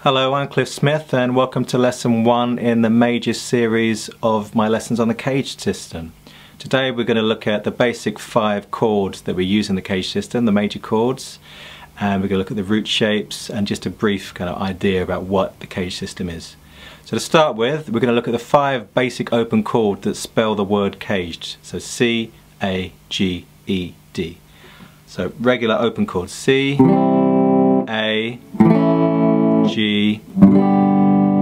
Hello, I'm Cliff Smith and welcome to lesson 1 in the major series of my lessons on the CAGED system. Today we're going to look at the basic 5 chords that we use in the CAGED system, the major chords, and we're going to look at the root shapes and just a brief kind of idea about what the CAGED system is. So to start with, we're going to look at the 5 basic open chords that spell the word CAGED. So C, A, G, E, D. So regular open chords: C, A, G,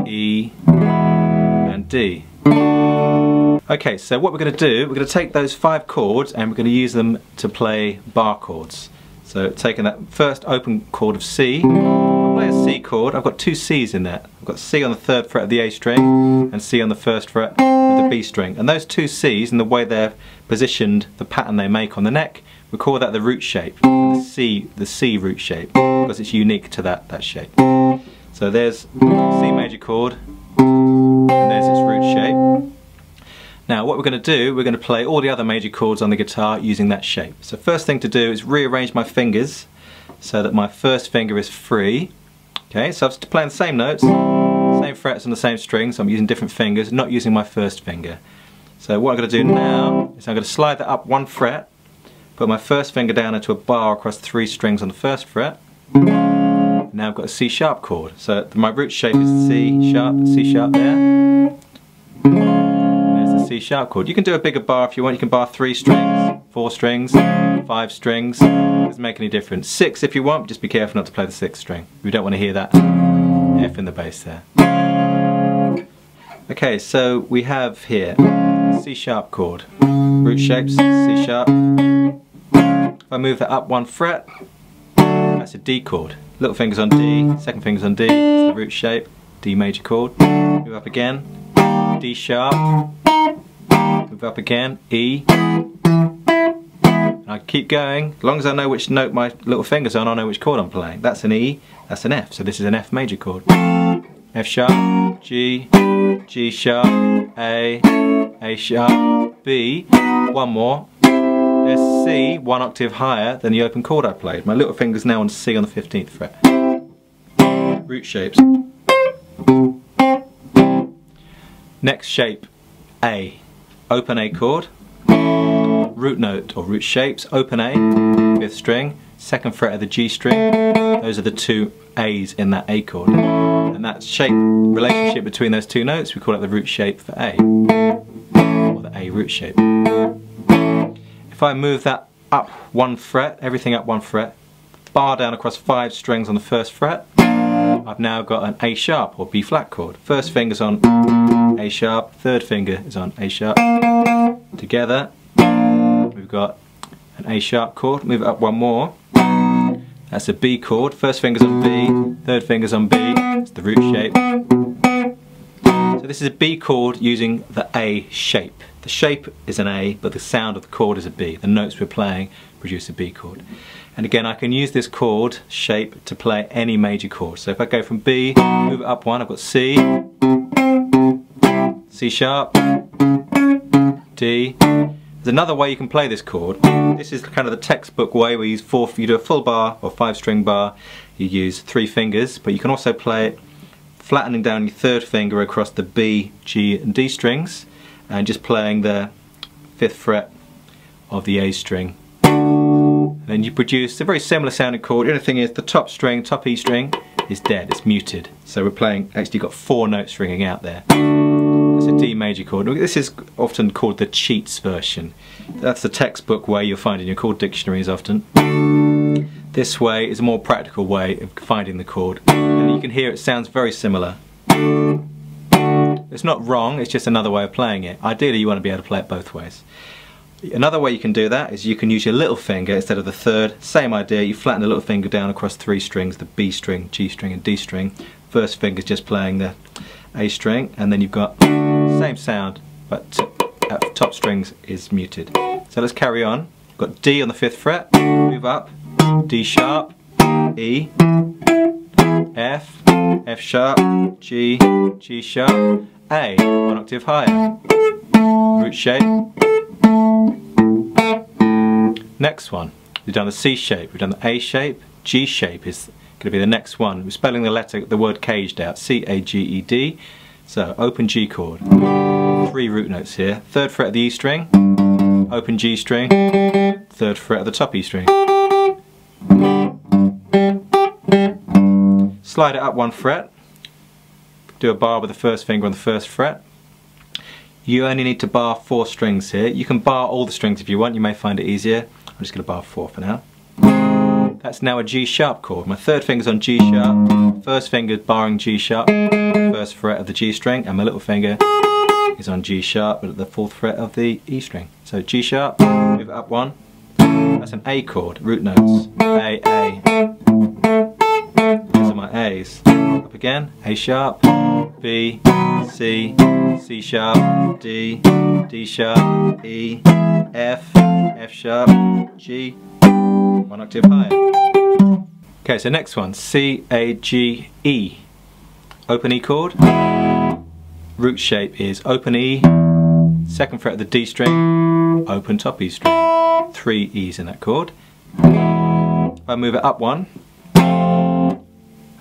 E, and D. Okay, so what we're going to do, we're going to take those 5 chords and we're going to use them to play bar chords. So taking that first open chord of C, I'll play a C chord. I've got 2 C's in there. I've got C on the 3rd fret of the A string and C on the 1st fret of the B string. And those 2 C's and the way they're positioned, the pattern they make on the neck, we call that the root shape, the C root shape, because it's unique to that shape. So there's C major chord, and there's its root shape. Now what we're going to do, we're going to play all the other major chords on the guitar using that shape. So first thing to do is rearrange my fingers so that my first finger is free. Okay, so I'm playing the same notes, same frets on the same strings, so I'm using different fingers, not using my first finger. So what I'm going to do now is I'm going to slide that up 1 fret, put my first finger down into a bar across 3 strings on the 1st fret. Now I've got a C sharp chord. So my root shape is C sharp there. And there's the C sharp chord. You can do a bigger bar if you want. You can bar 3 strings, 4 strings, 5 strings. Doesn't make any difference. 6 if you want. Just be careful not to play the 6th string. We don't want to hear that F in the bass there. Okay, so we have here C sharp chord. Root shapes, C sharp. If I move that up 1 fret, that's a D chord. Little fingers on D, second fingers on D, it's the root shape, D major chord. Move up again, D sharp, move up again, E. And I keep going, as long as I know which note my little finger's on, I know which chord I'm playing. That's an E, that's an F, so this is an F major chord. F sharp, G, G sharp, A sharp, B, one more. There's C, 1 octave higher than the open chord I played. My little finger's now on C on the 15th fret. Root shapes. Next shape, A. Open A chord. Root note or root shapes, open A, 5th string, 2nd fret of the G string. Those are the 2 A's in that A chord. And that shape, relationship between those 2 notes, we call it the root shape for A. Or the A root shape. If I move that up 1 fret, everything up 1 fret, bar down across 5 strings on the 1st fret, I've now got an A sharp or B flat chord. First finger's on A sharp, 3rd finger is on A sharp. Together, we've got an A sharp chord. Move it up 1 more. That's a B chord. First finger's on B, 3rd finger's on B. It's the root shape. So this is a B chord using the A shape. The shape is an A, but the sound of the chord is a B. The notes we're playing produce a B chord. And again, I can use this chord shape to play any major chord. So if I go from B, move it up 1, I've got C, C sharp, D. There's another way you can play this chord. This is kind of the textbook way where you do a full bar or 5-string bar. You use 3 fingers, but you can also play it flattening down your 3rd finger across the B, G, and D strings, and just playing the 5th fret of the A string. And then you produce a very similar sounding chord. The only thing is the top string, top E string, is dead, it's muted. So we're playing, actually got 4 notes ringing out there. It's a D major chord. This is often called the cheats version. That's the textbook way you'll find in your chord dictionaries often. This way is a more practical way of finding the chord. And you can hear it sounds very similar. It's not wrong, it's just another way of playing it. Ideally you want to be able to play it both ways. Another way you can do that is you can use your little finger instead of the 3rd. Same idea, you flatten the little finger down across 3 strings, the B string, G string and D string. First finger's just playing the A string, and then you've got same sound, but top strings is muted. So let's carry on. We've got D on the 5th fret, move up, D sharp, E, F, F sharp, G, G sharp, A, 1 octave higher. Root shape. Next one, we've done the C shape, we've done the A shape, G shape is to be the next one. We're spelling the word caged out, C-A-G-E-D. So open G chord, 3 root notes here, 3rd fret of the E string, open G string, 3rd fret of the top E string. Slide it up 1 fret, do a bar with the 1st finger on the 1st fret. You only need to bar 4 strings here. You can bar all the strings if you want, you may find it easier. I'm just going to bar 4 for now. That's now a G sharp chord. My 3rd finger's on G sharp, 1st finger's barring G sharp, 1st fret of the G string, and my little finger is on G sharp but at the 4th fret of the E string. So G sharp, move it up 1. That's an A chord, root notes. A, A. Those are my A's. Up again, A sharp, B, C, C sharp, D, D sharp, E, F, F sharp, G, 1 octave higher. Okay, so next one, C, A, G, E. Open E chord. Root shape is open E, 2nd fret of the D string, open top E string. 3 E's in that chord. If I move it up 1,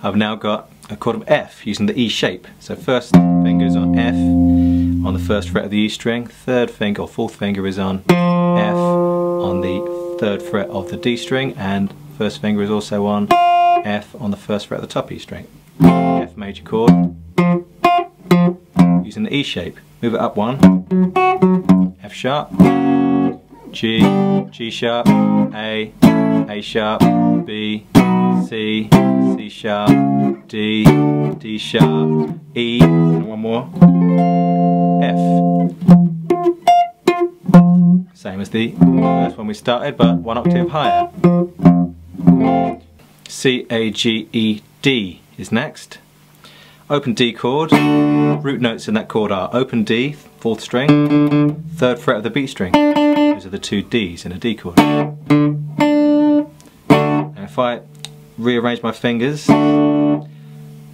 I've now got a chord of F using the E shape. So 1st finger is on F on the 1st fret of the E string, 3rd finger or 4th finger is on F on the 3rd fret of the D string, and 1st finger is also on F on the 1st fret of the top E string. F major chord using the E shape. Move it up 1, F sharp, G, G sharp, A sharp, B, C, C sharp, D, D sharp, E, and 1 more, F. Same as the first one we started, but 1 octave higher. C, A, G, E, D is next. Open D chord. Root notes in that chord are open D, 4th string, 3rd fret of the B string. Those are the 2 D's in a D chord. Now if I rearrange my fingers,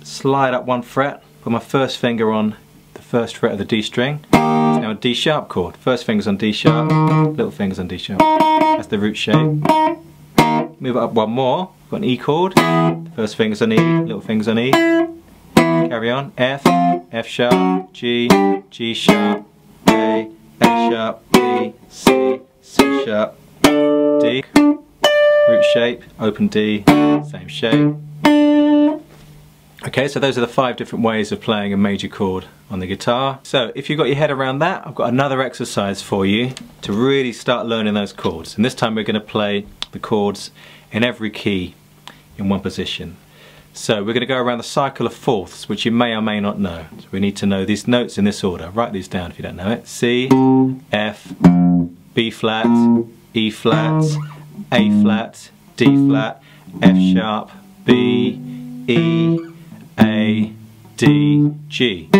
slide up 1 fret, put my 1st finger on the 1st fret of the D string. It's now a D sharp chord. 1st finger's on D sharp, little finger's on D sharp. That's the root shape. Move it up 1 more, got an E chord. 1st finger's on E, little finger's on E. Carry on, F, F sharp, G, G sharp, A sharp, B, C, C sharp, D. Root shape, open D, same shape. Okay, so those are the 5 different ways of playing a major chord on the guitar. So if you've got your head around that, I've got another exercise for you to really start learning those chords. And this time we're going to play the chords in every key in one position. So we're going to go around the cycle of fourths, which you may or may not know. So we need to know these notes in this order. Write these down if you don't know it. C, F, B flat, E flat, A flat, D flat, F sharp, B, E, A, D, G.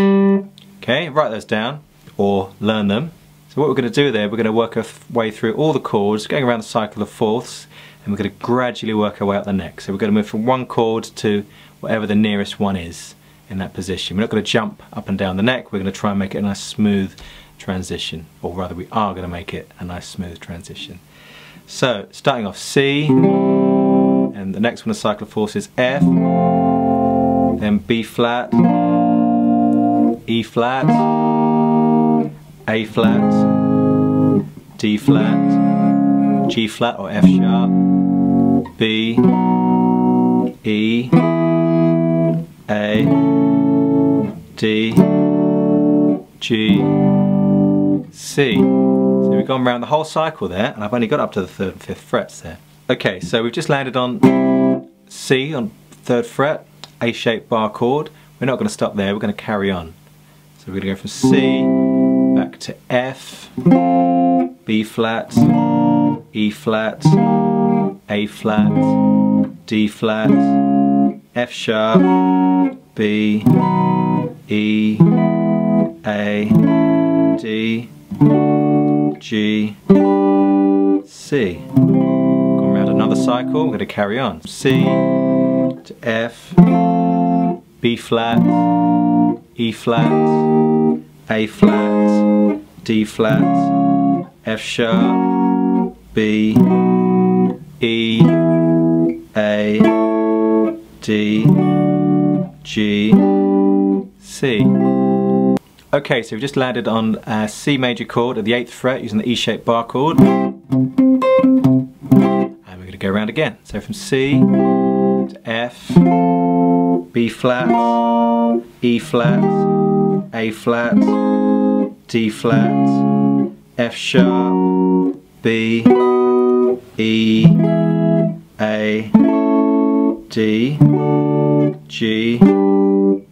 Okay, write those down or learn them. So what we're going to do there, we're going to work our way through all the chords, going around the cycle of fourths, and we're going to gradually work our way up the neck. So we're going to move from one chord to whatever the nearest one is in that position. We're not going to jump up and down the neck, we're going to try and make it a nice smooth transition, or rather we are going to make it a nice smooth transition. So starting off C, and the next one in the cycle of fourths is F, then B flat, E flat, A flat, D flat, G flat or F sharp, B, E, A, D, G, C. So we've gone around the whole cycle there, and I've only got up to the 3rd and 5th frets there. Okay, so we've just landed on C on 3rd fret, A-shaped bar chord. We're not going to stop there, we're going to carry on. So we're going to go from C back to F, B flat, E flat, A flat, D flat, F sharp, B, E, A, D, G, C. Going around another cycle, we're going to carry on. C to F, B flat, E flat, A flat, D flat, F sharp, B, E, A, D, G, C. Okay, so we've just landed on a C major chord at the 8th fret using the E-shaped bar chord. And we're going to go around again. So from C to F, B flat, E flat, A flat, D flat, F sharp, B, E, A, D, G,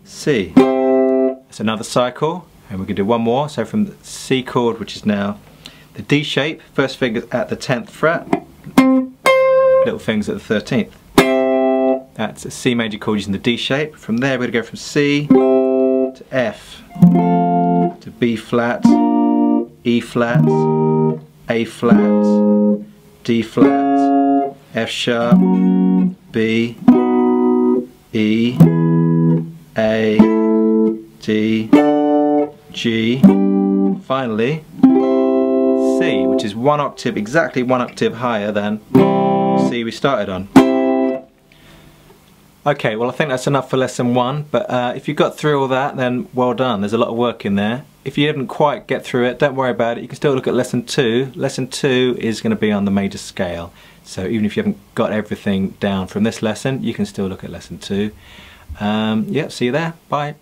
C. That's another cycle, and we can do one more. So from the C chord, which is now the D shape, first finger at the 10th fret, little fingers at the 13th. That's a C major chord using the D shape. From there we're going to go from C to F to B flat, E flat, A flat, D flat, F sharp, B, E, A, D, G, finally C, which is one octave, exactly one octave higher than C we started on. Okay, well I think that's enough for lesson 1, but if you got through all that, then well done. There's a lot of work in there. If you didn't quite get through it, don't worry about it. You can still look at lesson 2. Lesson 2 is going to be on the major scale. So even if you haven't got everything down from this lesson, you can still look at lesson 2. Yeah, see you there. Bye.